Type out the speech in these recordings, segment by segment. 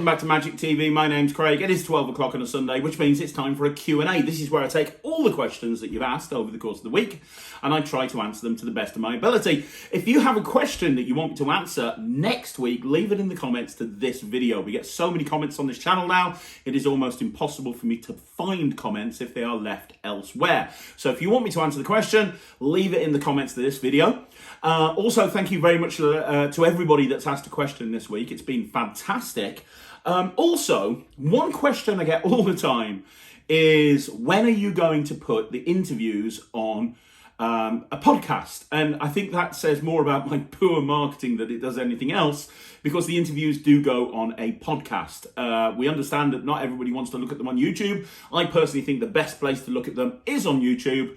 welcome back to Magic TV. My name's Craig. It is 12 o'clock on a Sunday, which means it's time for a Q&A. This is where I take all the questions that you've asked over the course of the week, and I try to answer them to the best of my ability. If you have a question that you want me to answer next week, leave it in the comments to this video. We get so many comments on this channel now, it is almost impossible for me to find comments if they are left elsewhere. So if you want me to answer the question, leave it in the comments to this video. Also, thank you very much to everybody that's asked a question this week. It's been fantastic. Also, one question I get all the time is, when are you going to put the interviews on a podcast? And I think that says more about my poor marketing than it does anything else, because the interviews do go on a podcast. We understand that not everybody wants to look at them on YouTube. I personally think the best place to look at them is on YouTube,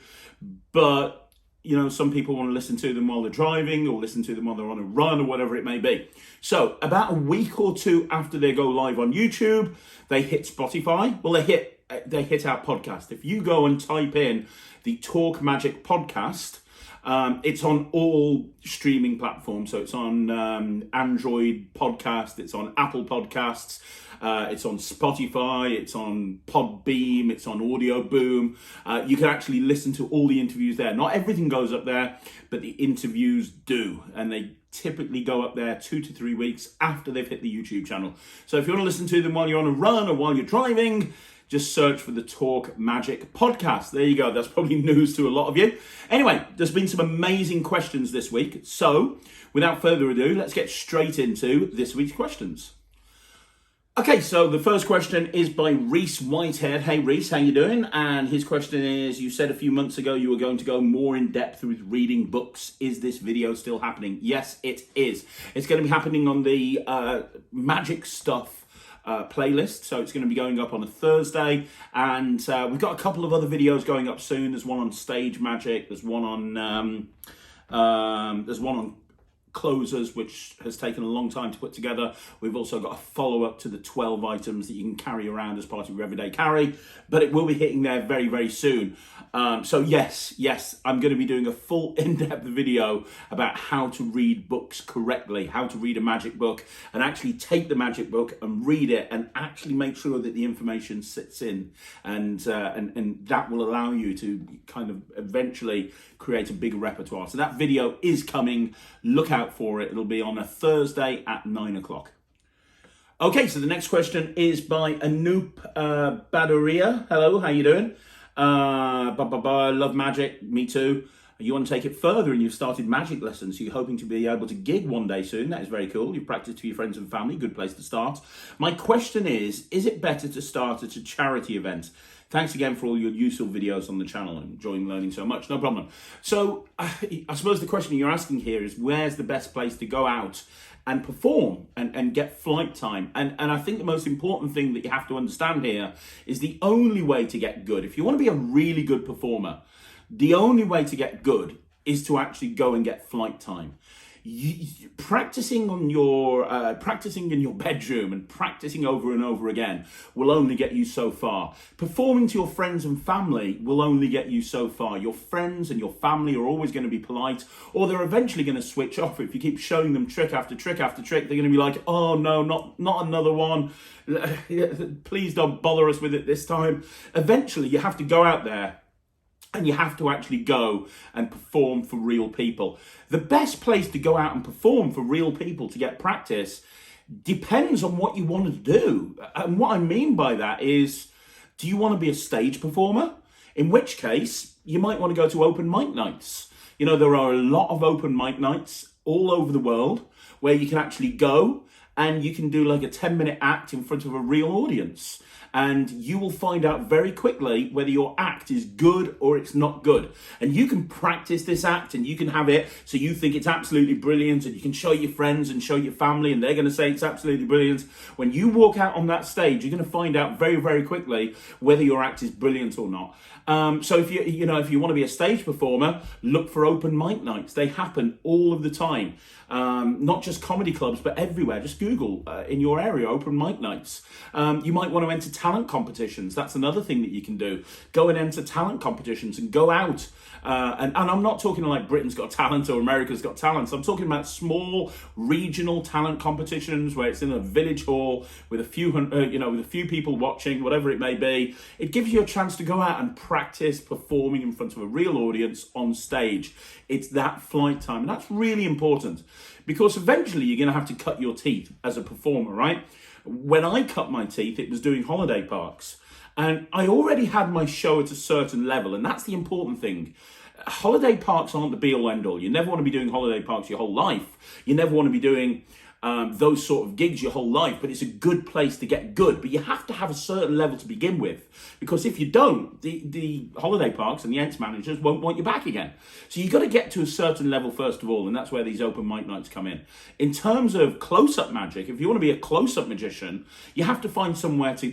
but you know, some people want to listen to them while they're driving or listen to them while they're on a run or whatever it may be. So about a week or two after they go live on YouTube, they hit Spotify. Well, they hit our podcast. If you go and type in the Talk Magic podcast, it's on all streaming platforms. So it's on Android podcast, it's on Apple Podcasts, it's on Spotify, it's on Podbeam, it's on Audio Boom. You can actually listen to all the interviews there. Not everything goes up there, but the interviews do. And they typically go up there 2 to 3 weeks after they've hit the YouTube channel. So if you want to listen to them while you're on a run or while you're driving, just search for the Talk Magic podcast. There you go. That's probably news to a lot of you. Anyway, there's been some amazing questions this week. So without further ado, let's get straight into this week's questions. Okay, so the first question is by Reese Whitehead. Hey Reese, how you doing? And his question is, you said a few months ago you were going to go more in depth with reading books. Is this video still happening? Yes, it is. It's going to be happening on the Magic Stuff playlist. So it's going to be going up on a Thursday, and we've got a couple of other videos going up soon. There's one on stage magic. There's one on closers, which has taken a long time to put together. We've also got a follow-up to the 12 items that you can carry around as part of your everyday carry, but it will be hitting there very, very soon. So yes, I'm going to be doing a full in-depth video about how to read books correctly, how to read a magic book, and actually take the magic book and read it and actually make sure that the information sits in, and that will allow you to kind of eventually create a bigger repertoire. So that video is coming. Look out for it. It'll be on a Thursday at 9 o'clock. Okay, so the next question is by Anoop Badaria. Hello, how you doing? Love magic. Me too. You want to take it further and you've started magic lessons. So you're hoping to be able to gig one day soon. That is very cool. You've practiced to your friends and family. Good place to start. My question is it better to start at a charity event? Thanks again for all your useful videos on the channel. I'm enjoying learning so much. No problem. So I suppose the question you're asking here is, where's the best place to go out and perform and get flight time? And I think the most important thing that you have to understand here is the only way to get good, if you want to be a really good performer, the only way to get good is to actually go and get flight time. Practicing in your bedroom and practicing over and over again will only get you so far. Performing to your friends and family will only get you so far. Your friends and your family are always going to be polite, or they're eventually going to switch off. If you keep showing them trick after trick after trick, they're going to be like, oh no, not another one. Please don't bother us with it this time. Eventually you have to go out there and you have to actually go and perform for real people. The best place to go out and perform for real people to get practice depends on what you want to do. And what I mean by that is, do you want to be a stage performer? In which case, you might want to go to open mic nights. You know, there are a lot of open mic nights all over the world where you can actually go and you can do like a 10-minute act in front of a real audience. And you will find out very quickly whether your act is good or it's not good. And you can practice this act and you can have it so you think it's absolutely brilliant, and you can show your friends and show your family and they're going to say it's absolutely brilliant. When you walk out on that stage, you're going to find out very, very quickly whether your act is brilliant or not. So if you want to be a stage performer, look for open mic nights. They happen all of the time. Not just comedy clubs, but everywhere. Just Google in your area open mic nights. You might want to entertain talent competitions. That's another thing that you can do. Go and enter talent competitions and go out. And I'm not talking like Britain's Got Talent or America's Got Talent. I'm talking about small regional talent competitions where it's in a village hall with a few with a few people watching, whatever it may be. It gives you a chance to go out and practice performing in front of a real audience on stage. It's that flight time, and that's really important because eventually you're going to have to cut your teeth as a performer, right? When I cut my teeth, it was doing holiday parks. And I already had my show at a certain level, and that's the important thing. Holiday parks aren't the be-all, end-all. You never want to be doing holiday parks your whole life. You never want to be doing those sort of gigs your whole life, but it's a good place to get good. But you have to have a certain level to begin with, because if you don't, the holiday parks and the events managers won't want you back again. So you've got to get to a certain level first of all, and that's where these open mic nights come in. In terms of close-up magic, if you want to be a close-up magician, you have to find somewhere to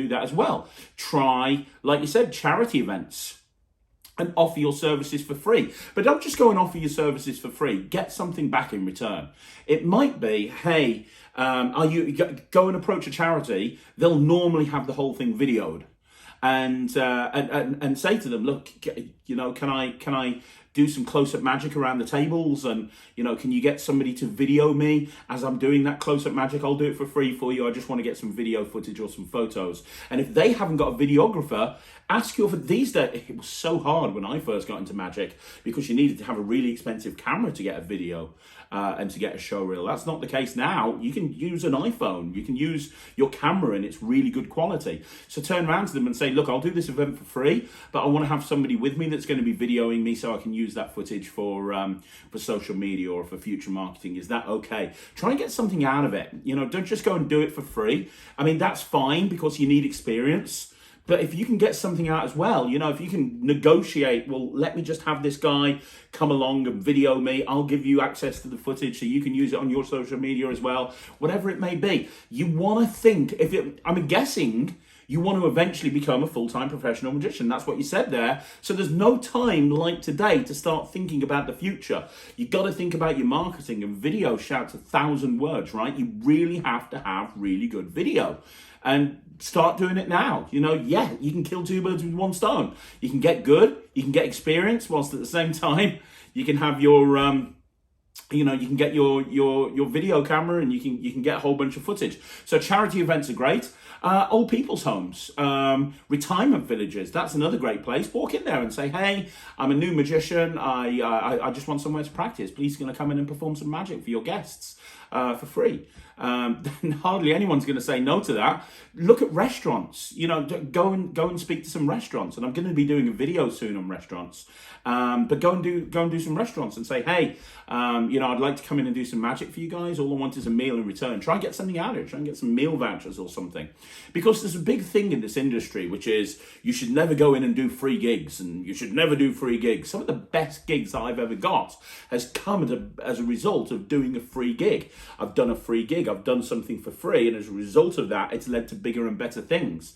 do that as well. Try, like you said, charity events and offer your services for free. But don't just go and offer your services for free. Get something back in return. It might be, hey, go and approach a charity. They'll normally have the whole thing videoed. And say to them, look, can I do some close-up magic around the tables, and can you get somebody to video me as I'm doing that close-up magic? I'll do it for free for you. I just want to get some video footage or some photos. And if they haven't got a videographer, ask you for these days. It was so hard when I first got into magic because you needed to have a really expensive camera to get a video and to get a show reel. That's not the case now. You can use an iPhone. You can use your camera and it's really good quality. So turn around to them and say, look, I'll do this event for free, but I want to have somebody with me that's going to be videoing me so I can use that footage for social media or for future marketing. Is that okay? Try and get something out of it. Don't just go and do it for free. I mean, that's fine because you need experience. But if you can get something out as well, if you can negotiate, well, let me just have this guy come along and video me. I'll give you access to the footage so you can use it on your social media as well, whatever it may be. You want to think, I'm guessing you want to eventually become a full-time professional magician. That's what you said there. So there's no time like today to start thinking about the future. You've got to think about your marketing, and video shouts 1,000 words, right? You really have to have really good video. And start doing it now. You can kill two birds with one stone. You can get good, you can get experience, whilst at the same time you can have your you can get your video camera, and you can get a whole bunch of footage. So charity events are great. Old people's homes, retirement villages, that's another great place. Walk in there and say, hey, I'm a new magician. I just want somewhere to practice. Please going to come in and perform some magic for your guests for free. Then hardly anyone's going to say no to that. Look at restaurants. Go and speak to some restaurants, and I'm going to be doing a video soon on restaurants. But go and do some restaurants and say, hey, I'd like to come in and do some magic for you guys. All I want is a meal in return. Try and get something out of it. Try and get some meal vouchers or something, because there's a big thing in this industry, which is you should never go in and do free gigs, and you should never do free gigs. Some of the best gigs I've ever got has come as a result of doing a free gig. I've done a free gig. I've done something for free, and as a result of that, it's led to bigger and better things.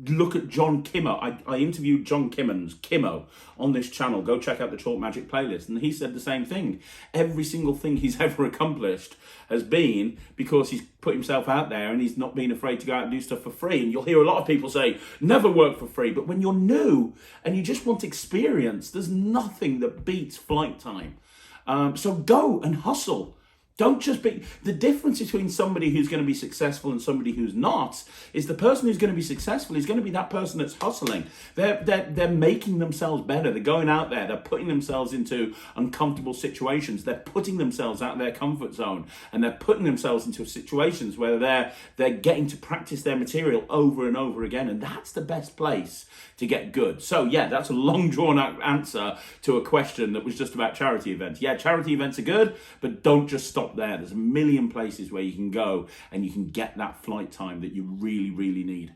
Look at John Kimmo. I interviewed John Kimmo on this channel. Go check out the Chalk Magic playlist. And he said the same thing. Every single thing he's ever accomplished has been because he's put himself out there and he's not been afraid to go out and do stuff for free. And you'll hear a lot of people say, never work for free. But when you're new and you just want experience, there's nothing that beats flight time. So go and hustle. Don't just be... The difference between somebody who's going to be successful and somebody who's not is the person who's going to be successful is going to be that person that's hustling. They're making themselves better. They're going out there. They're putting themselves into uncomfortable situations. They're putting themselves out of their comfort zone, and they're putting themselves into situations where they're getting to practice their material over and over again, and that's the best place to get good. So yeah, that's a long drawn out answer to a question that was just about charity events. Yeah, charity events are good, but don't just stop there. There's a million places where you can go and you can get that flight time that you really, really need.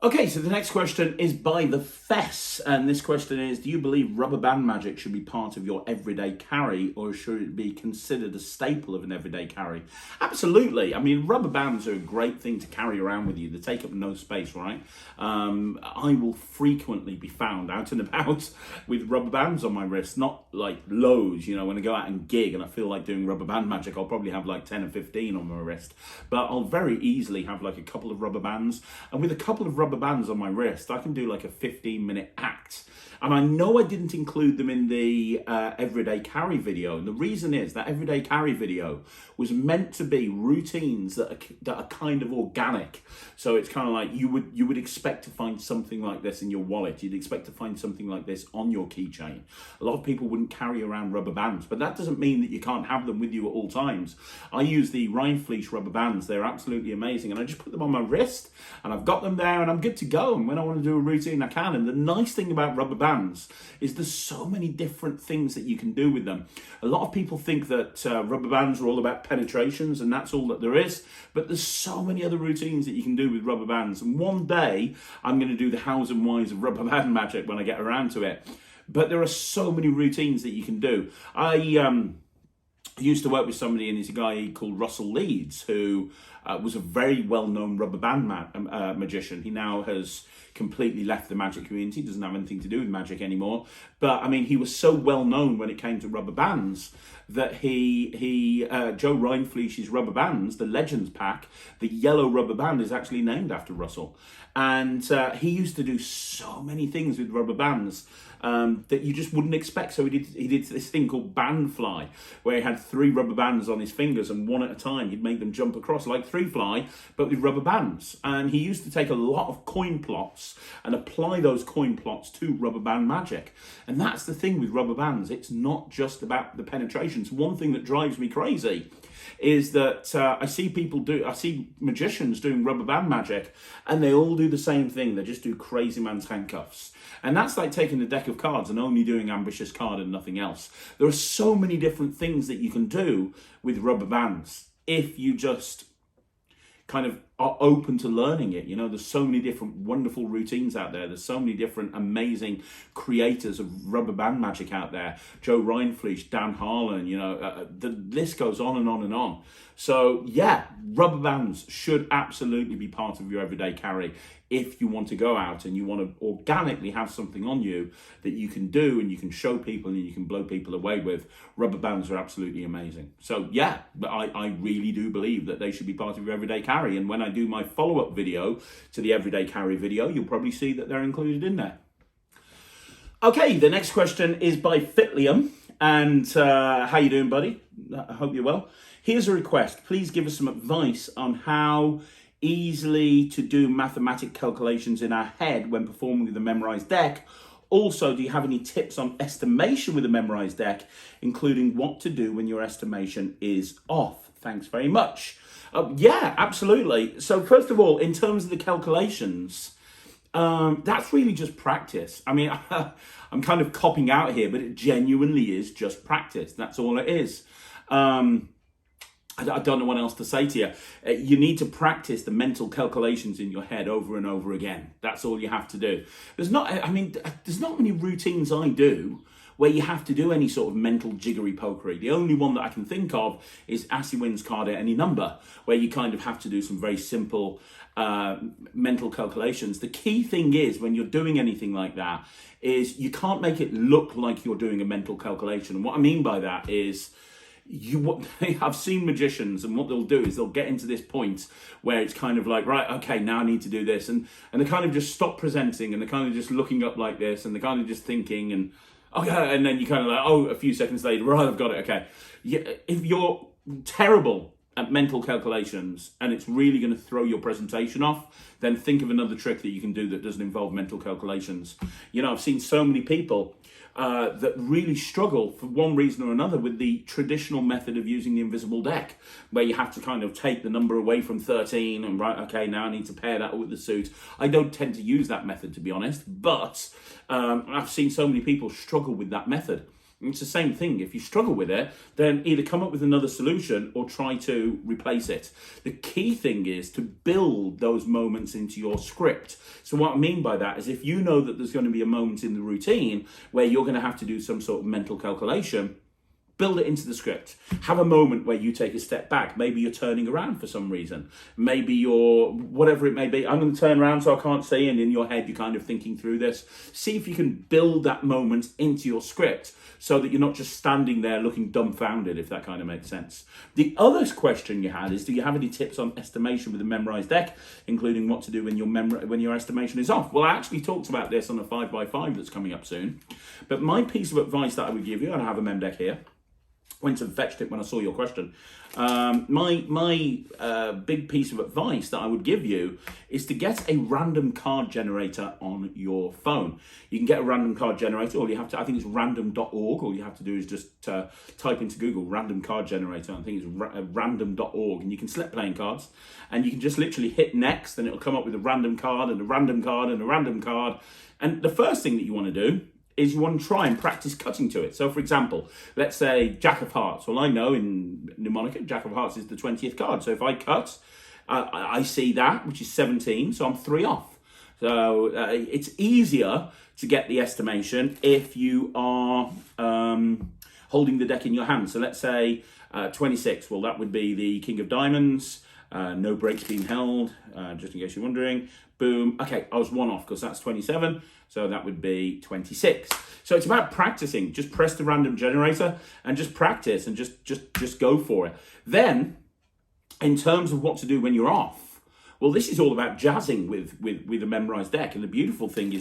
Okay, so the next question is by the Fess, and this question is, do you believe rubber band magic should be part of your everyday carry, or should it be considered a staple of an everyday carry? Absolutely. I mean, rubber bands are a great thing to carry around with you. They take up no space, right? I will frequently be found out and about with rubber bands on my wrist, not like loads, you know, when I go out and gig and I feel like doing rubber band magic, I'll probably have like 10 or 15 on my wrist, but I'll very easily have like a couple of rubber bands, and with a couple of rubber bands on my wrist, I can do like a 15-minute act. And I know I didn't include them in the everyday carry video, and the reason is that everyday carry video was meant to be routines that are kind of organic. So it's kind of like you would expect to find something like this in your wallet. You'd expect to find something like this on your keychain. A lot of people wouldn't carry around rubber bands, but that doesn't mean that you can't have them with you at all times. I use the Rhine Fleece rubber bands. They're absolutely amazing, and I just put them on my wrist, and I've got them there, and I'm good to go. And when I want to do a routine, I can. And the nice thing about rubber bands is there's so many different things that you can do with them. A lot of people think that rubber bands are all about penetrations and that's all that there is, but there's so many other routines that you can do with rubber bands. And one day I'm going to do the hows and whys of rubber band magic when I get around to it. But there are so many routines that you can do. I used to work with somebody, and he's a guy called Russell Leeds, who was a very well-known rubber band magician. He now has completely left the magic community, doesn't have anything to do with magic anymore. But I mean, he was so well-known when it came to rubber bands that Joe Rhine Fleece's rubber bands, the Legends pack, the yellow rubber band is actually named after Russell. And he used to do so many things with rubber bands that you just wouldn't expect. So he did this thing called band fly, where he had 3 rubber bands on his fingers, and one at a time he'd make them jump across like 3 fly, but with rubber bands. And he used to take a lot of coin plots and apply those coin plots to rubber band magic. And that's the thing with rubber bands. It's not just about the penetrations. One thing that drives me crazy is that I see magicians doing rubber band magic, and they all do the same thing. They just do crazy man's handcuffs. And that's like taking a deck of cards and only doing ambitious card and nothing else. There are so many different things that you can do with rubber bands if you just kind of are open to learning it. You know, there's so many different wonderful routines out there. There's so many different amazing creators of rubber band magic out there. Joe Rhine Fleece, Dan Harlan, you know, the list goes on and on and on. So yeah, rubber bands should absolutely be part of your everyday carry. If you want to go out and you want to organically have something on you that you can do and you can show people and you can blow people away with, rubber bands are absolutely amazing. So yeah, I really do believe that they should be part of your everyday carry. And when I do my follow-up video to the everyday carry video, you'll probably see that they're included in there. Okay, the next question is by Fitlium. And how you doing, buddy? I hope you're well. Here's a request. Please give us some advice on how easily to do mathematic calculations in our head when performing with a memorized deck. Also, do you have any tips on estimation with a memorized deck, including what to do when your estimation is off? Thanks very much. Yeah, absolutely. So first of all, in terms of the calculations, that's really just practice. I mean, I'm kind of copping out here, but it genuinely is just practice. That's all it is. I don't know what else to say to you. You need to practice the mental calculations in your head over and over again. That's all you have to do. There's not many routines I do where you have to do any sort of mental jiggery pokery. The only one that I can think of is Assy Wins Card at Any Number, where you kind of have to do some very simple mental calculations. The key thing is, when you're doing anything like that, is you can't make it look like you're doing a mental calculation. And what I mean by that is, I've seen magicians, and what they'll do is they'll get into this point where it's kind of like, right, okay, now I need to do this, and they kind of just stop presenting, and they're kind of just looking up like this, and they're kind of just thinking, and okay, and then you kind of like, oh, a few seconds later, right, I've got it, okay. If you're terrible at mental calculations and it's really going to throw your presentation off, then think of another trick that you can do that doesn't involve mental calculations. You know, I've seen so many people that really struggle for one reason or another with the traditional method of using the invisible deck, where you have to kind of take the number away from 13 and right, okay, now I need to pair that with the suit. I don't tend to use that method, to be honest, but I've seen so many people struggle with that method. It's the same thing. If you struggle with it, then either come up with another solution or try to replace it. The key thing is to build those moments into your script. So what I mean by that is if you know that there's going to be a moment in the routine where you're going to have to do some sort of mental calculation, build it into the script. Have a moment where you take a step back. Maybe you're turning around for some reason. Maybe you're, whatever it may be, I'm going to turn around so I can't see, and in your head you're kind of thinking through this. See if you can build that moment into your script so that you're not just standing there looking dumbfounded, if that kind of makes sense. The other question you had is, do you have any tips on estimation with a memorized deck, including what to do when your estimation is off? Well, I actually talked about this on a 5x5 that's coming up soon. But my piece of advice that I would give you, and I have a mem deck here, went and fetched it when I saw your question. My big piece of advice that I would give you is to get a random card generator on your phone. You can get a random card generator, or you have to, I think it's random.org. All you have to do is just type into Google random card generator. I think it's random.org, and you can select playing cards, and you can just literally hit next, and it'll come up with a random card and a random card and a random card. And the first thing that you want to do is you want to try and practice cutting to it. So for example, let's say Jack of Hearts. Well, I know in mnemonic, Jack of Hearts is the 20th card. So if I cut, I see that, which is 17, so I'm 3 off. So it's easier to get the estimation if you are holding the deck in your hand. So let's say 26, well, that would be the King of Diamonds, no breaks being held, just in case you're wondering. Boom. Okay, I was 1 off because that's 27. So that would be 26. So it's about practicing. Just press the random generator and just practice and just go for it. Then, in terms of what to do when you're off, well, this is all about jazzing with a memorized deck. And the beautiful thing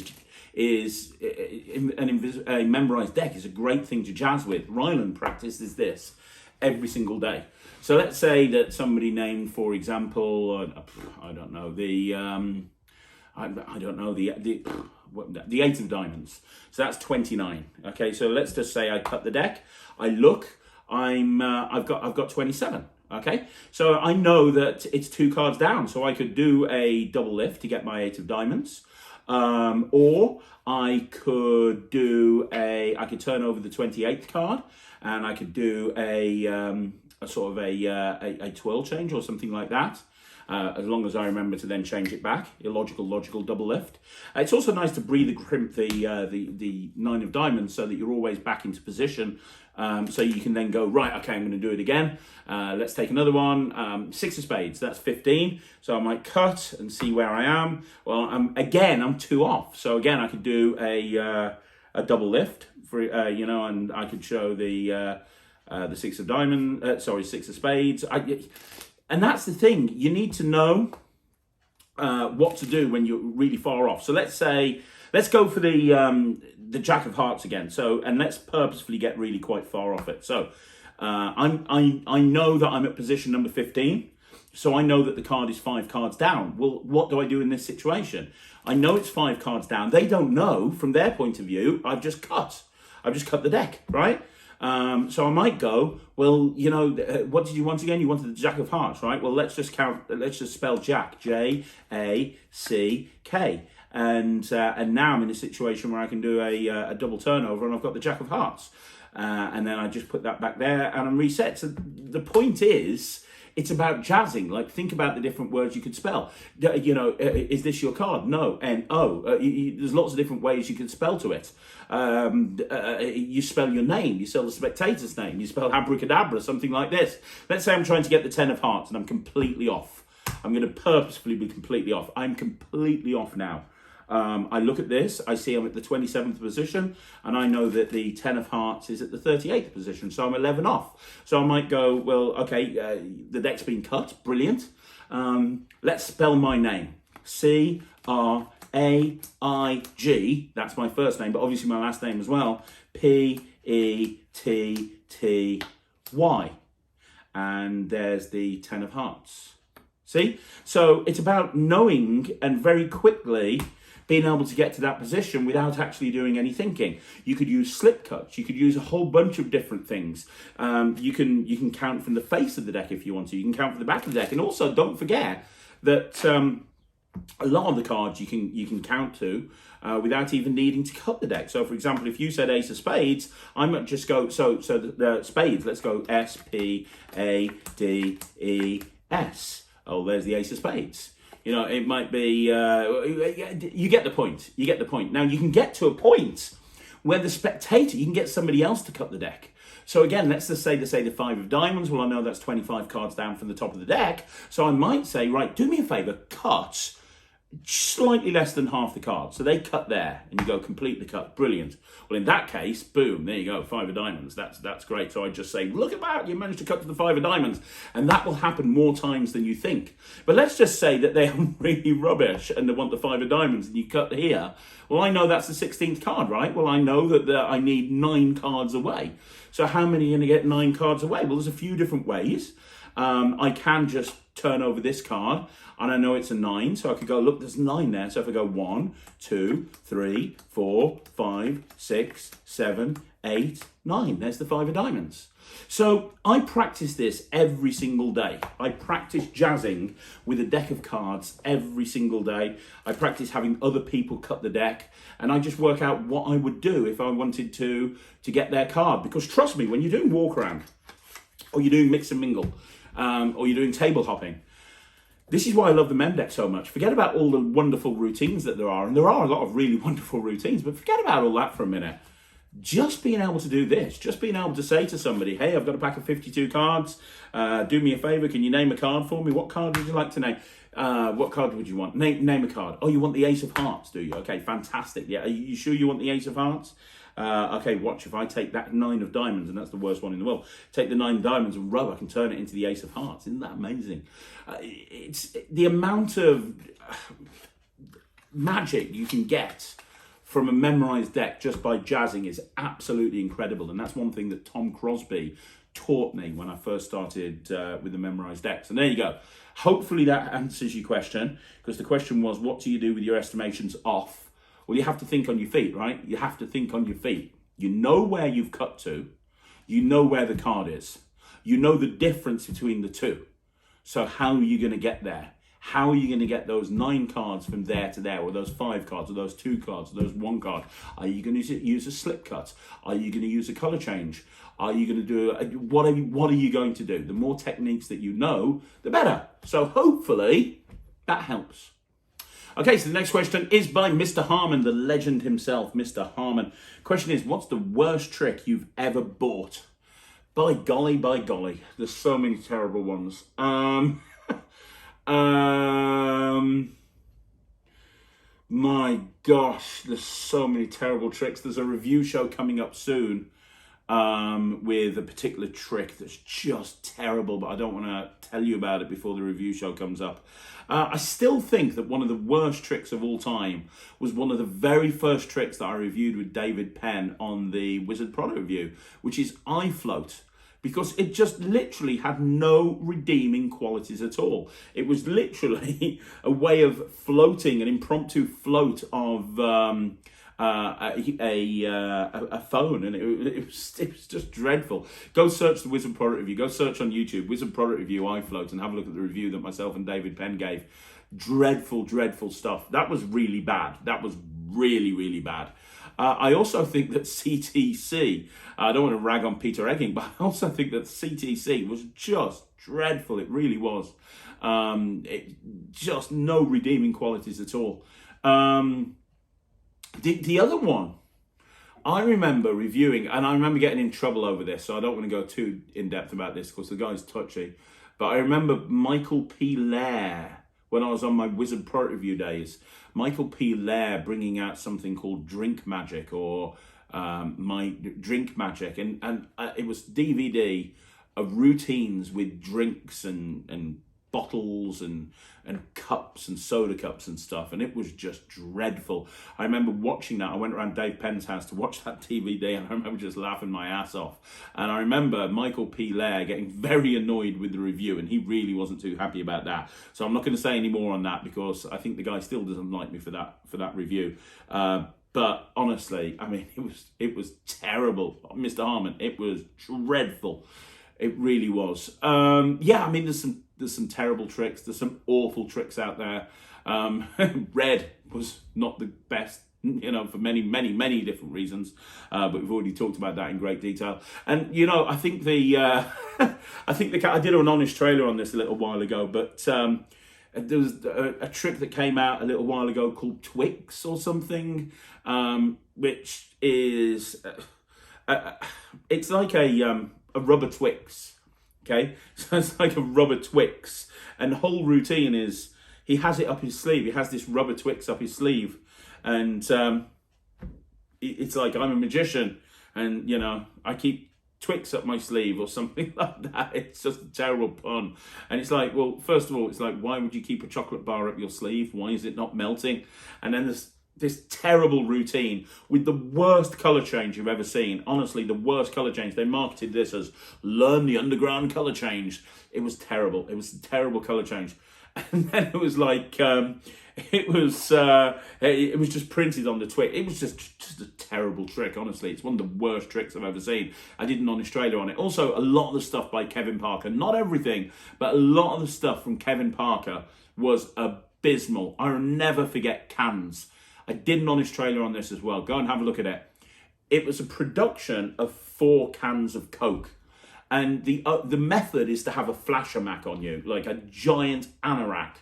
is a memorized deck is a great thing to jazz with. Ryland practices this every single day. So let's say that somebody named, for example, I don't know, the Eight of Diamonds. So that's 29. Okay, so let's just say I cut the deck. I look. I've got 27. Okay, so I know that it's 2 cards down. So I could do a double lift to get my Eight of Diamonds, or I could turn over the 28th card, and I could do a sort of a twirl change or something like that. As long as I remember to then change it back, illogical, logical double lift. It's also nice to breathe and crimp the 9 of Diamonds so that you're always back into position. So you can then go, right, okay, I'm going to do it again. Let's take another one. 6 of Spades, that's 15. So I might cut and see where I am. Well, I'm 2 off. So again, I could do a double lift for and I could show the 6 of Diamonds. 6 of Spades. And that's the thing, you need to know what to do when you're really far off. So let's go for the Jack of Hearts again. And let's purposefully get really quite far off it. So I know that I'm at position number 15. So I know that the card is 5 cards down. Well, what do I do in this situation? I know it's 5 cards down. They don't know, from their point of view, I've just cut the deck, right? So I might go, well, what did you want again? You wanted the Jack of Hearts, right? Well, let's just spell Jack, J-A-C-K. And now I'm in a situation where I can do a double turnover and I've got the Jack of Hearts. And then I just put that back there and I'm reset. So the point is, it's about jazzing. Like, think about the different words you could spell. Is this your card? No. N-O. There's lots of different ways you could spell to it. You spell your name. You spell the spectator's name. You spell abracadabra, something like this. Let's say I'm trying to get the 10 of Hearts and I'm completely off. I'm going to purposefully be completely off. I'm completely off now. I look at this, I see I'm at the 27th position, and I know that the 10 of Hearts is at the 38th position, so I'm 11 off. So I might go, well, okay, the deck's been cut, brilliant. Let's spell my name. C-R-A-I-G, that's my first name, but obviously my last name as well. P-E-T-T-Y. And there's the 10 of Hearts. See? So it's about knowing and very quickly being able to get to that position without actually doing any thinking. You could use slip cuts. You could use a whole bunch of different things. You can count from the face of the deck if you want to. You can count from the back of the deck. And also, don't forget that a lot of the cards you can count to without even needing to cut the deck. So, for example, if you said Ace of Spades, I might just go the spades. Let's go S P A D E S. Oh, there's the Ace of Spades. You know, it might be. You get the point. You get the point. Now you can get to a point where the spectator, you can get somebody else to cut the deck. So again, let's just say the 5 of diamonds. Well, I know that's 25 cards down from the top of the deck. So I might say, right, do me a favor, cut slightly less than half the cards. So they cut there and you go completely cut. Brilliant. Well, in that case, boom, there you go, 5 of diamonds. That's great. So I just say, look at that, you managed to cut to the 5 of diamonds. And that will happen more times than you think. But let's just say that they are really rubbish and they want the 5 of diamonds and you cut here. Well, I know that's the 16th card, right? Well, I know that I need 9 cards away. So how many are going to get 9 cards away? Well, there's a few different ways. I can just turn over this card and I know it's a 9, so I could go, look, there's 9 there. So if I go 1, 2, 3, 4, 5, 6, 7, 8, 9, there's the 5 of diamonds. So I practice this every single day. I practice jazzing with a deck of cards every single day. I practice having other people cut the deck, and I just work out what I would do if I wanted to get their card. Because trust me, when you're doing walk around, or you're doing mix and mingle, or you're doing table hopping, this is why I love the mem deck so much. Forget about all the wonderful routines that there are, and there are a lot of really wonderful routines, but forget about all that for a minute. Just being able to do this, just being able to say to somebody, hey, I've got a pack of 52 cards, do me a favor, can you name a card for me? What card would you like to name? What card would you want? Name a card. Oh, you want the Ace of Hearts, do you? Okay, fantastic. Yeah, are you sure you want the Ace of Hearts? Okay, watch, if I take that 9 of diamonds, and that's the worst one in the world, take the 9 diamonds and rub, I can turn it into the Ace of Hearts. Isn't that amazing? It's the amount of magic you can get from a memorized deck just by jazzing is absolutely incredible. And that's one thing that Tom Crosby taught me when I first started with the memorized decks. And there you go. Hopefully that answers your question, because the question was, what do you do with your estimations off? Well, you have to think on your feet, right? You have to think on your feet. You know where you've cut to. You know where the card is. You know the difference between the two. So how are you going to get there? How are you going to get those 9 cards from there to there, or those 5 cards, or those 2 cards, or those 1 card? Are you going to use a slip cut? Are you going to use a color change? Are you going to do, what are you going to do? The more techniques that you know, the better. So hopefully that helps. Okay, so the next question is by Mr. Harmon, the legend himself, Mr. Harmon. Question is, what's the worst trick you've ever bought? By golly, there's so many terrible ones. My gosh, there's so many terrible tricks. There's a review show coming up soon with a particular trick that's just terrible, but I don't want to tell you about it before the review show comes up. I still think that one of the worst tricks of all time was one of the very first tricks that I reviewed with David Penn on the Wizard Product Review, which is eye float. Because it just literally had no redeeming qualities at all. It was literally a way of floating, an impromptu float of a phone, and it was just dreadful. Go search the Wizard Product Review. Go search on YouTube, Wizard Product Review eye float, and have a look at the review that myself and David Penn gave. Dreadful stuff. That was really bad. That was really bad. I also think that CTC, I don't want to rag on Peter Egging, but I also think that CTC was just dreadful. It really was. Just no redeeming qualities at all. The other one, I remember reviewing, and I remember getting in trouble over this, so I don't want to go too in-depth about this because the guy's touchy, but I remember Michael P. Lair, when I was on my Wizard Product Review days, Michael P. Lair bringing out something called Drink Magic, or my Drink Magic, and it was DVD of routines with drinks and bottles and cups and soda cups and stuff, and it was just dreadful. I remember watching that. I went around Dave Penn's house to watch that DVD, and I remember just laughing my ass off. And I remember Michael P. Lair getting very annoyed with the review, and he really wasn't too happy about that. So I'm not going to say any more on that, because I think the guy still doesn't like me for that review. But honestly, I mean, it was terrible, Mr. Harmon. It was dreadful. It really was. Yeah, I mean, there's some terrible tricks. There's some awful tricks out there. Red was not the best, for many different reasons. But we've already talked about that in great detail. And I think I did an honest trailer on this a little while ago, but there was a trick that came out a little while ago called Twix or something, which is it's like a rubber Twix. Okay, so it's like a rubber Twix, and the whole routine is he has it up his sleeve. He has this rubber Twix up his sleeve, and it's like I'm a magician, and I keep Twix up my sleeve or something like that. It's just a terrible pun, and it's like, well, first of all, it's like, why would you keep a chocolate bar up your sleeve? Why is it not melting? And then there's this terrible routine with the worst color change you've ever seen. Honestly, the worst color change. They marketed this as learn the underground color change. It was terrible. It was a terrible color change. And then it was like, it was just printed on the Twix. It was just a terrible trick, honestly. It's one of the worst tricks I've ever seen. I did an honest trailer on it. Also, a lot of the stuff by Kevin Parker, not everything, but a lot of the stuff from Kevin Parker was abysmal. I'll never forget cans. I did an honest trailer on this as well. Go and have a look at it. It was a production of 4 cans of Coke. And the method is to have a flasher Mac on you, like a giant anorak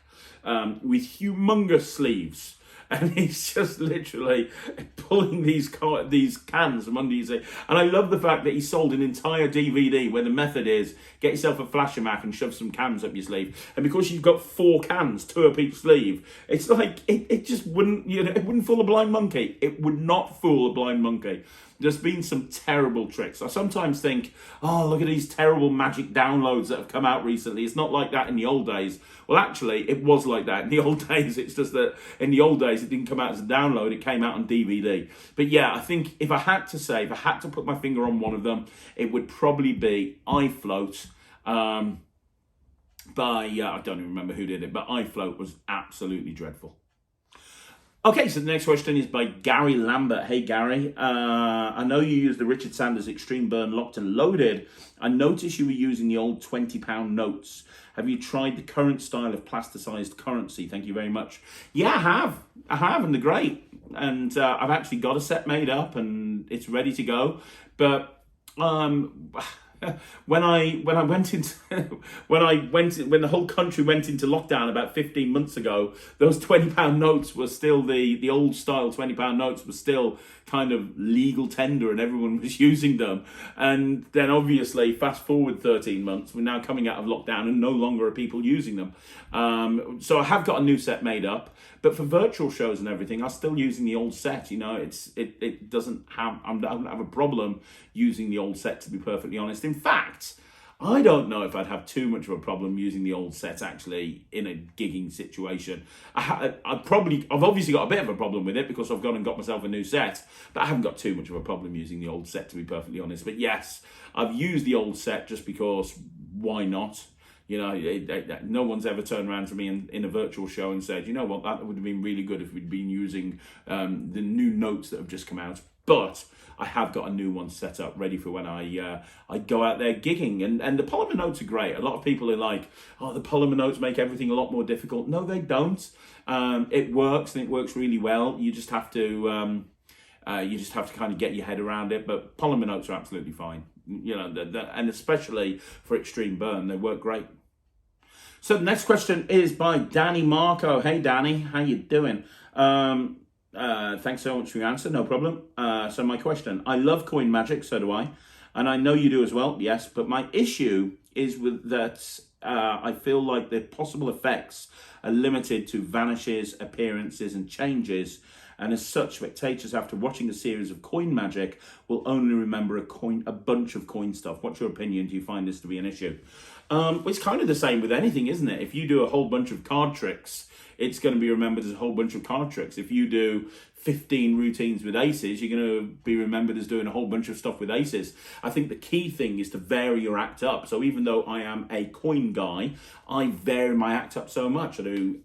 with humongous sleeves. And he's just literally pulling these cans from under his sleeve. And I love the fact that he sold an entire DVD where the method is get yourself a flasher Mac and shove some cans up your sleeve. And because you've got 4 cans, 2 up each sleeve, it's like it just wouldn't, it wouldn't fool a blind monkey. It would not fool a blind monkey. There's been some terrible tricks. I sometimes think, oh, look at these terrible magic downloads that have come out recently. It's not like that in the old days. Well, actually, it was like that in the old days. It's just that in the old days, it didn't come out as a download. It came out on DVD. But yeah, I think if I had to put my finger on one of them, it would probably be iFloat by, I don't even remember who did it, but iFloat was absolutely dreadful. Okay, so the next question is by Gary Lambert. Hey, Gary. I know you use the Richard Sanders Extreme Burn Locked and Loaded. I noticed you were using the old £20 notes. Have you tried the current style of plasticized currency? Thank you very much. Yeah, I have, and they're great. And I've actually got a set made up, and it's ready to go. But when the whole country went into lockdown about 15 months ago, those £20 notes were still the old style £20 notes were still kind of legal tender, and everyone was using them. And then obviously fast forward 13 months, we're now coming out of lockdown and no longer are people using them. So I have got a new set made up, but for virtual shows and everything, I'm still using the old set. It doesn't have, I don't have a problem using the old set, to be perfectly honest. In fact, I don't know if I'd have too much of a problem using the old set actually in a gigging situation. I've obviously got a bit of a problem with it because I've gone and got myself a new set, but I haven't got too much of a problem using the old set, to be perfectly honest. But yes, I've used the old set just because why not? No one's ever turned around to me in a virtual show and said, you know what, that would have been really good if we'd been using the new notes that have just come out. But I have got a new one set up ready for when I go out there gigging. And the polymer notes are great. A lot of people are like, oh, the polymer notes make everything a lot more difficult. No, they don't. It works, and it works really well. You just have to kind of get your head around it. But polymer notes are absolutely fine. And especially for extreme burn, they work great. So the next question is by Danny Marco. Hey, Danny, how you doing? Thanks so much for your answer. No problem. So my question, I love coin magic, so do I. And I know you do as well, yes. But my issue is with that I feel like the possible effects are limited to vanishes, appearances, and changes. And as such, spectators, after watching a series of coin magic, will only remember a bunch of coin stuff. What's your opinion? Do you find this to be an issue? It's kind of the same with anything, isn't it? If you do a whole bunch of card tricks, it's going to be remembered as a whole bunch of card tricks. If you do 15 routines with aces, you're going to be remembered as doing a whole bunch of stuff with aces. I think the key thing is to vary your act up. So even though I am a coin guy, I vary my act up so much. I do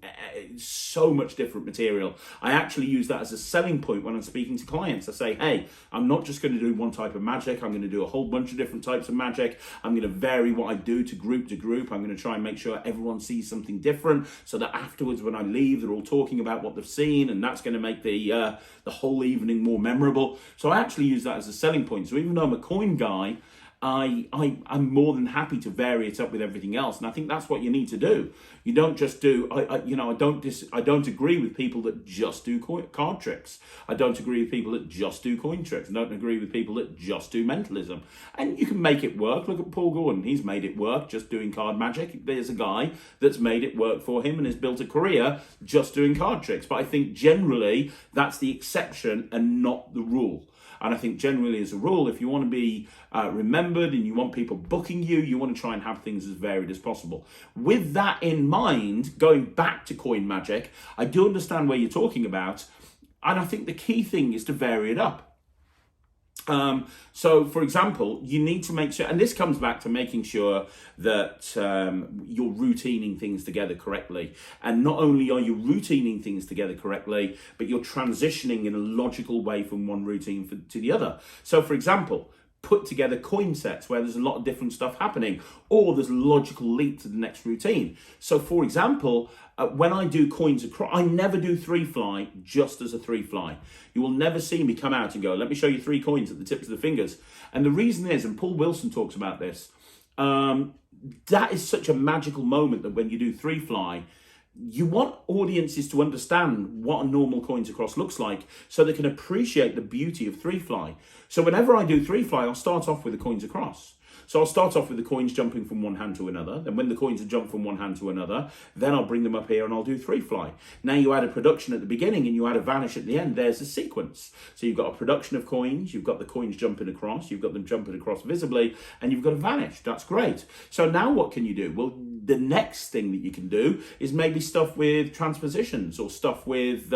so much different material. I actually use that as a selling point when I'm speaking to clients. I say, hey, I'm not just going to do one type of magic. I'm going to do a whole bunch of different types of magic. I'm going to vary what I do to group to group. I'm going to try and make sure everyone sees something different so that afterwards when I leave, they're all talking about what they've seen, and that's going to make the whole evening more memorable. So I actually use that as a selling point. So even though I'm a coin guy, I'm more than happy to vary it up with everything else, and I think that's what you need to do. You don't just do. I don't agree with people that just do card tricks. I don't agree with people that just do coin tricks. I don't agree with people that just do mentalism. And you can make it work. Look at Paul Gordon. He's made it work just doing card magic. There's a guy that's made it work for him and has built a career just doing card tricks. But I think generally that's the exception and not the rule. And I think generally as a rule, if you want to be remembered and you want people booking you, you want to try and have things as varied as possible. With that in mind, going back to coin magic, I do understand where you're talking about. And I think the key thing is to vary it up. So, for example, you need to make sure, and this comes back to making sure that you're routining things together correctly. And not only are you routining things together correctly, but you're transitioning in a logical way from one routine to the other. So, for example, put together coin sets where there's a lot of different stuff happening, or there's a logical leap to the next routine. So, for example, when I do coins across, I never do 3-fly just as a 3-fly. You will never see me come out and go, let me show you 3 coins at the tips of the fingers. And the reason is, and Paul Wilson talks about this, that is such a magical moment that when you do 3-fly, you want audiences to understand what a normal coins across looks like so they can appreciate the beauty of 3-fly. So whenever I do 3-fly, I'll start off with the coins across. So I'll start off with the coins jumping from one hand to another. Then when the coins are jumped from one hand to another, then I'll bring them up here and I'll do 3-fly. Now you add a production at the beginning and you add a vanish at the end. There's a sequence. So you've got a production of coins, you've got the coins jumping across, you've got them jumping across visibly, and you've got a vanish. That's great. So now what can you do? Well, the next thing that you can do is maybe stuff with transpositions or stuff with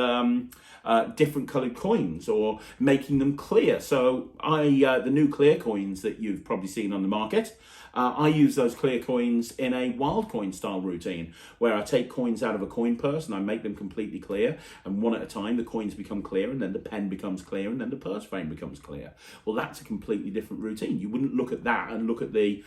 different coloured coins or making them clear. So the new clear coins that you've probably seen on the market, I use those clear coins in a wild coin style routine where I take coins out of a coin purse and I make them completely clear, and one at a time the coins become clear, and then the pen becomes clear, and then the purse frame becomes clear. Well, that's a completely different routine. You wouldn't look at that and look at the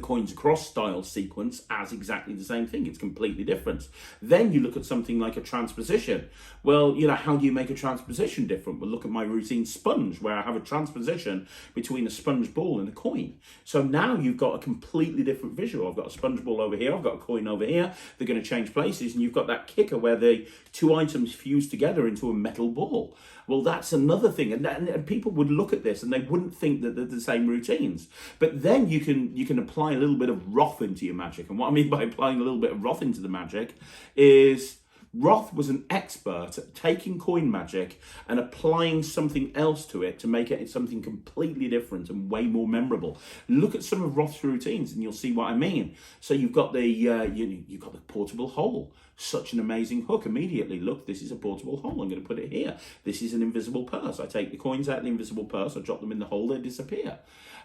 coins across style sequence as exactly the same thing. It's completely different. Then you look at something like a transposition. Well, how do you make a transposition different? Well, look at my routine sponge, where I have a transposition between a sponge ball and a coin. So now you've got a completely different visual. I've got a sponge ball over here, I've got a coin over here. They're going to change places, and you've got that kicker where the two items fuse together into a metal ball. Well, that's another thing, and people would look at this and they wouldn't think that they're the same routines. But then you can apply a little bit of Roth into your magic, and what I mean by applying a little bit of Roth into the magic is Roth was an expert at taking coin magic and applying something else to it to make it something completely different and way more memorable. Look at some of Roth's routines and you'll see what I mean. So you've got the you've got the portable hole. Such an amazing hook. Immediately, look, this is a portable hole. I'm going to put it here. This is an invisible purse. I take the coins out of the invisible purse, I drop them in the hole, they disappear.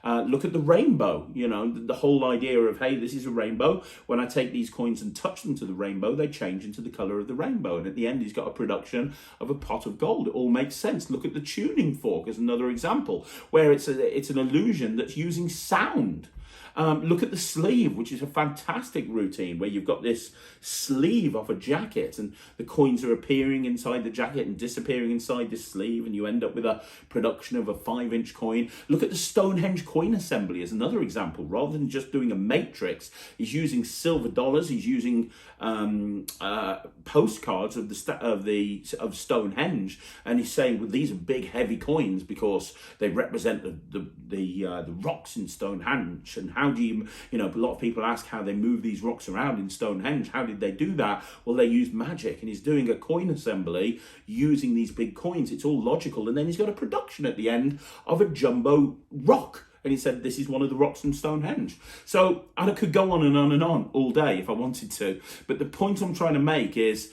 Look at the rainbow, the whole idea of, hey, this is a rainbow. When I take these coins and touch them to the rainbow, they change into the color of the rainbow. And at the end, he's got a production of a pot of gold. It all makes sense. Look at the tuning fork as another example, where it's an illusion that's using sound. Look at the sleeve, which is a fantastic routine where you've got this sleeve off a jacket and the coins are appearing inside the jacket and disappearing inside the sleeve, and you end up with a production of a 5-inch coin. Look at the Stonehenge coin assembly as another example. Rather than just doing a matrix, he's using silver dollars, he's using postcards of Stonehenge, and he's saying, well, these are big heavy coins because they represent the rocks in Stonehenge. And how do you a lot of people ask how they move these rocks around in Stonehenge. How did they do that? Well, they used magic, and he's doing a coin assembly using these big coins. It's all logical, and then he's got a production at the end of a jumbo rock. And he said, this is one of the rocks from Stonehenge. So I could go on and on and on all day if I wanted to. But the point I'm trying to make is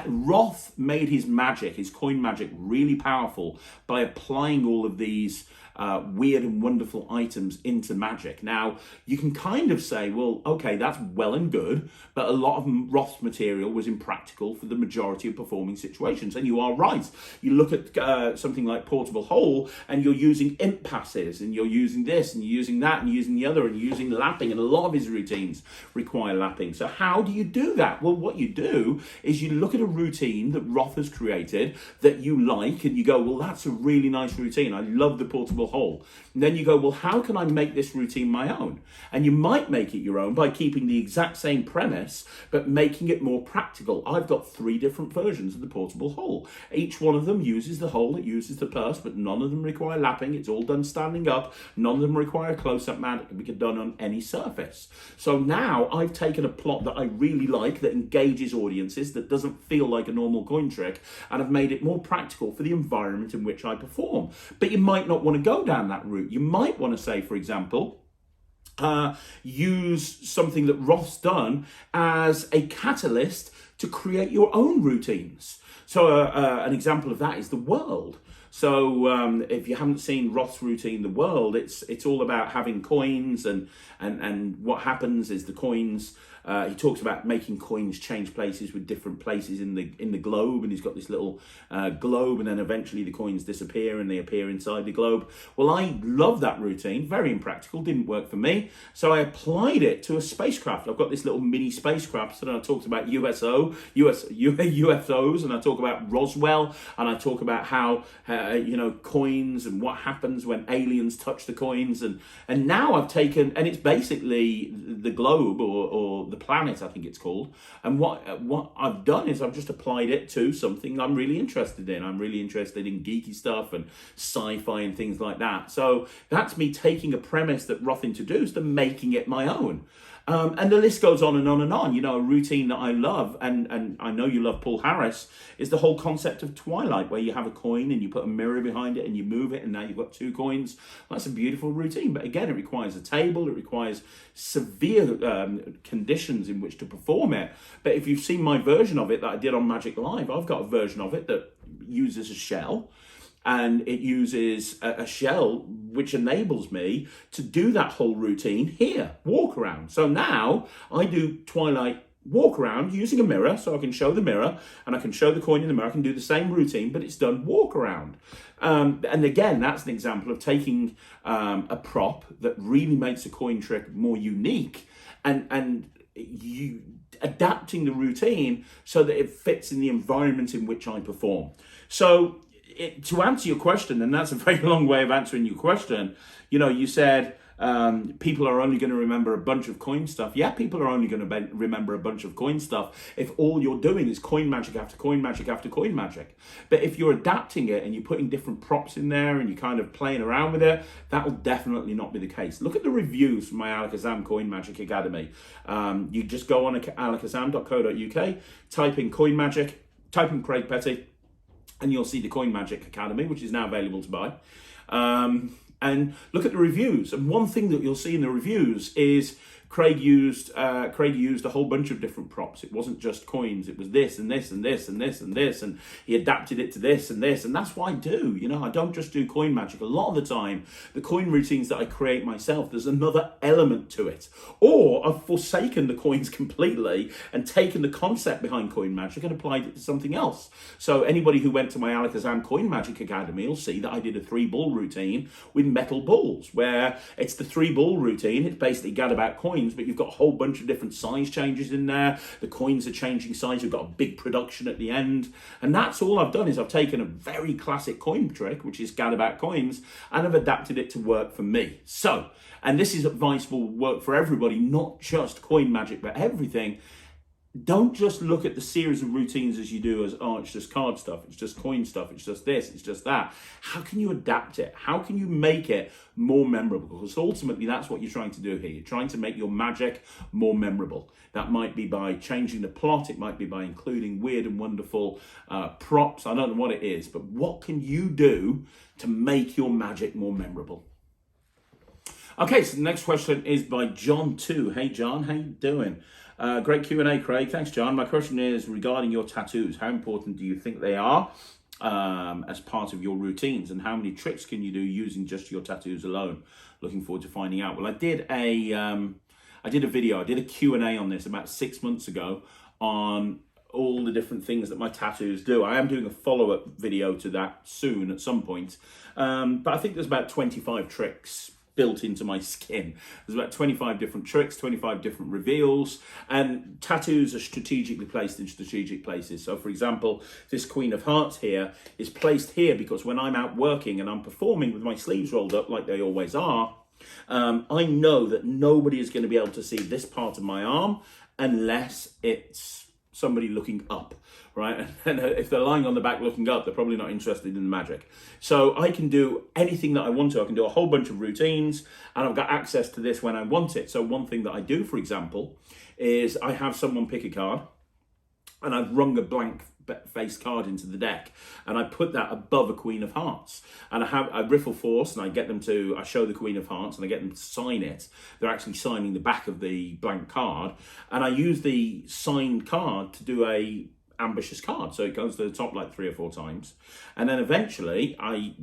Roth made his magic, his coin magic, really powerful by applying all of these weird and wonderful items into magic. Now, you can kind of say, well, okay, that's well and good, but a lot of Roth's material was impractical for the majority of performing situations. And you are right. You look at something like Portable Hole, and you're using imp passes, and you're using this, and you're using that, and you're using the other, and you're using lapping, and a lot of his routines require lapping. So how do you do that? Well, what you do is you look at a routine that Roth has created that you like, and you go, well, that's a really nice routine. I love the Portable Hole. And then you go, well, how can I make this routine my own? And you might make it your own by keeping the exact same premise, but making it more practical. I've got 3 different versions of the Portable Hole. Each one of them uses the hole, it uses the purse, but none of them require lapping. It's all done standing up. None of them require a close-up mount. It can be done on any surface. So now I've taken a plot that I really like, that engages audiences, that doesn't feel like a normal coin trick, and I've made it more practical for the environment in which I perform. But you might not want to go down that route. You might want to say, for example, use something that Roth's done as a catalyst to create your own routines. So an example of that is the world. So if you haven't seen Roth's routine, the world, it's all about having coins, and what happens is the coins. He talks about making coins change places with different places in the globe, and he's got this little globe, and then eventually the coins disappear and they appear inside the globe. Well, I love that routine. Very impractical, didn't work for me, so I applied it to a spacecraft. I've got this little mini spacecraft, and I talked about UFOs, and I talk about Roswell, and I talk about how coins and what happens when aliens touch the coins, and now I've taken, and it's basically the globe or the planet, I think it's called. And what I've done is I've just applied it to something I'm really interested in. I'm really interested in geeky stuff and sci-fi and things like that. So that's me taking a premise that Roth introduced and making it my own. And the list goes on and on and on. A routine that I love, and I know you love Paul Harris, is the whole concept of Twilight, where you have a coin and you put a mirror behind it and you move it, and now you've got 2 coins. That's a beautiful routine. But again, it requires a table. It requires severe conditions in which to perform it. But if you've seen my version of it that I did on Magic Live, I've got a version of it that uses a shell. And it uses a shell which enables me to do that whole routine here, walk around. So now I do Twilight walk around using a mirror, so I can show the mirror and I can show the coin in the mirror. I can do the same routine, but it's done walk around. And again, that's an example of taking a prop that really makes a coin trick more unique and you adapting the routine so that it fits in the environment in which I perform. So to answer your question, and that's a very long way of answering your question, you said people are only going to remember a bunch of coin stuff. Yeah, people are only going to remember a bunch of coin stuff if all you're doing is coin magic after coin magic after coin magic. But if you're adapting it and you're putting different props in there and you're kind of playing around with it, that will definitely not be the case. Look at the reviews from my Alakazam Coin Magic Academy. You just go on alakazam.co.uk, type in coin magic, type in Craig Petty, and you'll see the Coin Magic Academy, which is now available to buy. And look at the reviews. And one thing that you'll see in the reviews is Craig used a whole bunch of different props. It wasn't just coins. It was this and this and this and this and this, and he adapted it to this and this. And that's what I do. I don't just do coin magic. A lot of the time, the coin routines that I create myself, there's another element to it. Or I've forsaken the coins completely and taken the concept behind coin magic and applied it to something else. So anybody who went to my Alakazam Coin Magic Academy will see that I did a 3-ball routine with metal balls, where it's the 3-ball routine. It's basically gadabout coins, but you've got a whole bunch of different size changes in there. The coins are changing size. You've got a big production at the end. And that's all I've done is I've taken a very classic coin trick, which is gadabout coins, and I've adapted it to work for me. So, and this is advice will work for everybody, not just coin magic, but everything. Don't just look at the series of routines as you do as, it's just card stuff, it's just coin stuff, it's just this, it's just that. How can you adapt it? How can you make it more memorable? Because ultimately that's what you're trying to do here. You're trying to make your magic more memorable. That might be by changing the plot. It might be by including weird and wonderful props. I don't know what it is, but what can you do to make your magic more memorable? Okay, so the next question is by John 2. Hey John, how you doing? Great Q&A, Craig. Thanks, John. My question is regarding your tattoos. How important do you think they are as part of your routines, and how many tricks can you do using just your tattoos alone? Looking forward to finding out. Well, I did a video, I did a Q&A on this about 6 months ago on all the different things that my tattoos do. I am doing a follow-up video to that soon at some point. But I think there's about 25 tricks built into my skin. There's about 25 different tricks, 25 different reveals, and tattoos are strategically placed in strategic places. So for example, this Queen of Hearts here is placed here because when I'm out working and I'm performing with my sleeves rolled up like they always are, I know that nobody is going to be able to see this part of my arm unless it's somebody looking up, right? And if they're lying on the back looking up, they're probably not interested in the magic. So I can do anything that I want to. I can do a whole bunch of routines, and I've got access to this when I want it. So one thing that I do, for example, is I have someone pick a card, and I've rung a blank face card into the deck, and I put that above a Queen of Hearts, and I riffle force, and I show the Queen of Hearts, and I get them to sign it. They're actually signing the back of the blank card, and I use the signed card to do a ambitious card, so it goes to the top like 3 or 4 times, and then eventually I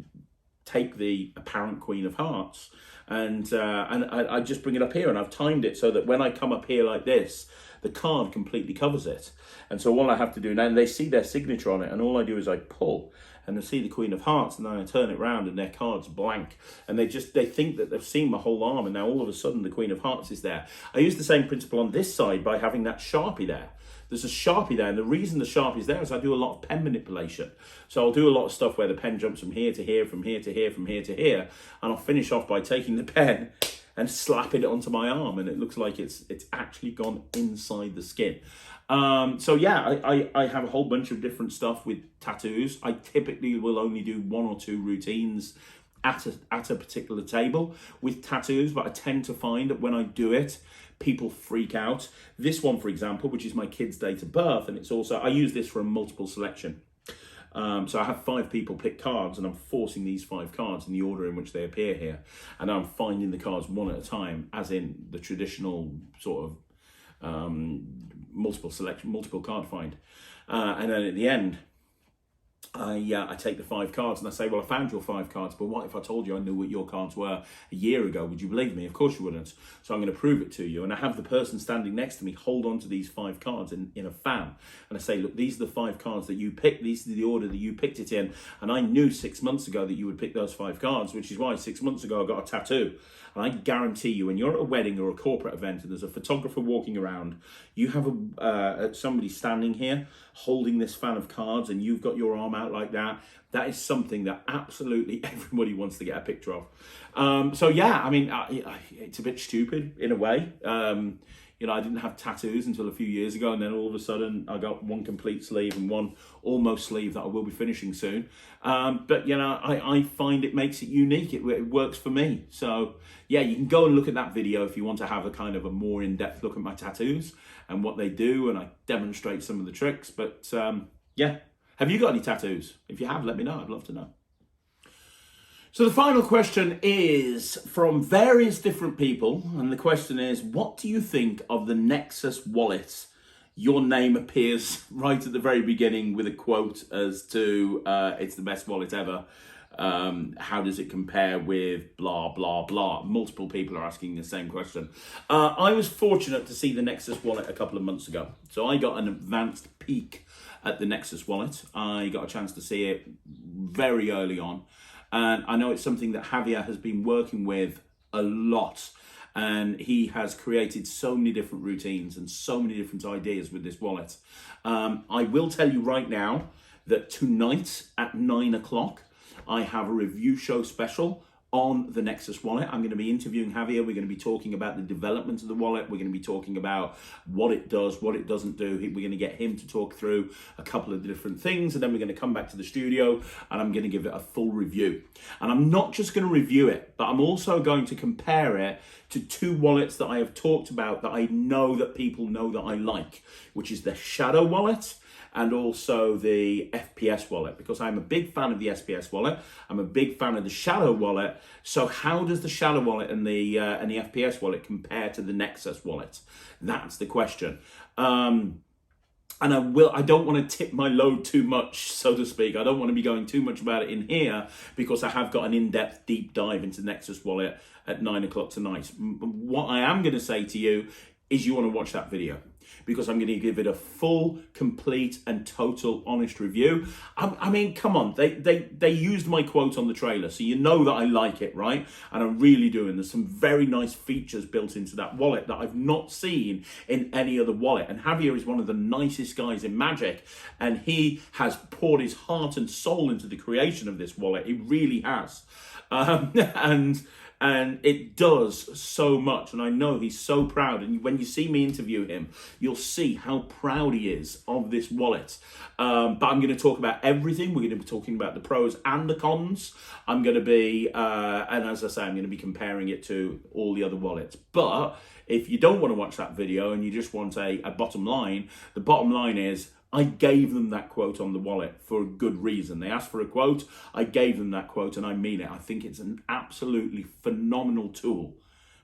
take the apparent Queen of Hearts and I just bring it up here, and I've timed it so that when I come up here like this, the card completely covers it. And so all I have to do now, and they see their signature on it, and all I do is I pull, and they see the Queen of Hearts, and then I turn it round, and their card's blank. And they think that they've seen my whole arm, and now all of a sudden the Queen of Hearts is there. I use the same principle on this side by having that Sharpie there. There's a Sharpie there, and the reason the Sharpie is there is I do a lot of pen manipulation. So I'll do a lot of stuff where the pen jumps from here to here, from here to here, from here to here, and I'll finish off by taking the pen and slapping it onto my arm, and it looks like it's actually gone inside the skin. So yeah, I have a whole bunch of different stuff with tattoos. I typically will only do 1 or 2 routines at a particular table with tattoos, but I tend to find that when I do it, people freak out. This one, for example, which is my kid's date of birth, and it's also, I use this for a multiple selection. So I have 5 people pick cards, and I'm forcing these 5 cards in the order in which they appear here. And I'm finding the cards one at a time, as in the traditional sort of multiple card find. And then at the end, I take the 5 cards and I say, well, I found your 5 cards, but what if I told you I knew what your cards were a year ago? Would you believe me? Of course you wouldn't. So I'm going to prove it to you. And I have the person standing next to me hold on to these 5 cards in a fan. And I say, look, these are the 5 cards that you picked. These are the order that you picked it in. And I knew 6 months ago that you would pick those 5 cards, which is why 6 months ago I got a tattoo. And I guarantee you, when you're at a wedding or a corporate event and there's a photographer walking around, you have somebody standing here holding this fan of cards, and you've got your arm out like that. That is something that absolutely everybody wants to get a picture of. So yeah, I mean, it's a bit stupid in a way. You know, I didn't have tattoos until a few years ago, and then all of a sudden I got 1 complete sleeve and 1 almost sleeve that I will be finishing soon. But, you know, I find it makes it unique. It works for me. So, yeah, you can go and look at that video if you want to have a kind of a more in-depth look at my tattoos and what they do, and I demonstrate some of the tricks. But, yeah, have you got any tattoos? If you have, let me know. I'd love to know. So the final question is from various different people, and the question is, what do you think of the Nexus Wallet? Your name appears right at the very beginning with a quote as to, it's the best wallet ever. How does it compare with blah, blah, blah? Multiple people are asking the same question. I was fortunate to see the Nexus Wallet a couple of months ago. So I got an advanced peek at the Nexus Wallet. I got a chance to see it very early on. And I know it's something that Javier has been working with a lot. And he has created so many different routines and so many different ideas with this wallet. I will tell you right now that tonight at 9 o'clock, I have a review show special on the Nexus Wallet. I'm going to be interviewing Javier. We're going to be talking about the development of the wallet. We're going to be talking about what it does, what it doesn't do. We're going to get him to talk through a couple of different things, and then we're going to come back to the studio and I'm going to give it a full review. And I'm not just going to review it, but I'm also going to compare it to 2 wallets that I have talked about that I know that people know that I like, which is the Shadow Wallet and also the FPS wallet, because I'm a big fan of the SPS wallet. I'm a big fan of the Shadow wallet. So how does the Shadow wallet and the FPS wallet compare to the Nexus wallet? That's the question. And I don't want to tip my load too much, so to speak. I don't want to be going too much about it in here, because I have got an in-depth deep dive into Nexus Wallet at 9 o'clock tonight. What I am going to say to you is you want to watch that video, because I'm going to give it a full, complete, and total honest review. I mean, come on, they used my quote on the trailer, so you know that I like it, right? And I really do, and there's some very nice features built into that wallet that I've not seen in any other wallet. And Javier is one of the nicest guys in Magic, and he has poured his heart and soul into the creation of this wallet. He really has. And it does so much, and I know he's so proud. And when you see me interview him, you'll see how proud he is of this wallet. But I'm going to talk about everything. We're going to be talking about the pros and the cons. I'm going to be, and as I say, I'm going to be comparing it to all the other wallets. But if you don't want to watch that video and you just want a bottom line, the bottom line is, I gave them that quote on the wallet for a good reason. They asked for a quote, I gave them that quote, and I mean it. I think it's an absolutely phenomenal tool.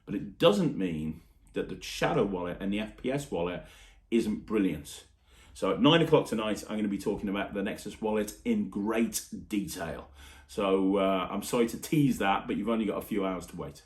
But it doesn't mean that the Shadow wallet and the FPS wallet isn't brilliant. So at 9 o'clock tonight, I'm going to be talking about the Nexus wallet in great detail. So I'm sorry to tease that, but you've only got a few hours to wait.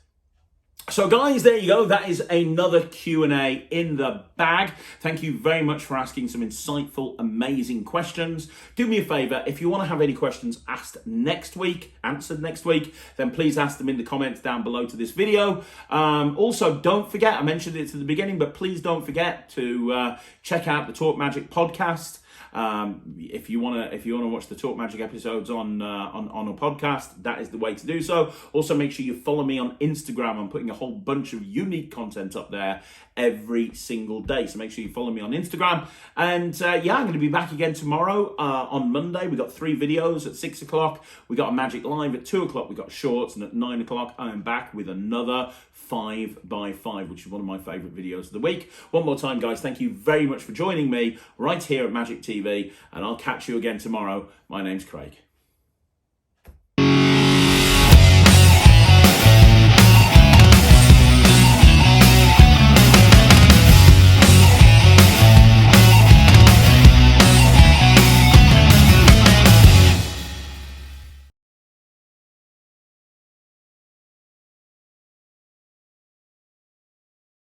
So guys, there you go. That is another Q&A in the bag. Thank you very much for asking some insightful, amazing questions. Do me a favor, if you want to have any questions asked next week, answered next week, then please ask them in the comments down below to this video. Also, don't forget, I mentioned it at the beginning, but please don't forget to check out the Talk Magic podcast. If you want to watch the Talk Magic episodes on a podcast, that is the way to do so. Also, make sure you follow me on Instagram. I'm putting a whole bunch of unique content up there every single day, so make sure you follow me on Instagram. And yeah, I'm going to be back again tomorrow on Monday. We've got 3 videos at 6 o'clock. We got a Magic Live at 2 o'clock. We got shorts, and at 9 o'clock I am back with another 5x5, which is one of my favorite videos of the week. One more time, guys, thank you very much for joining me right here at Magic TV, and I'll catch you again tomorrow. My name's Craig.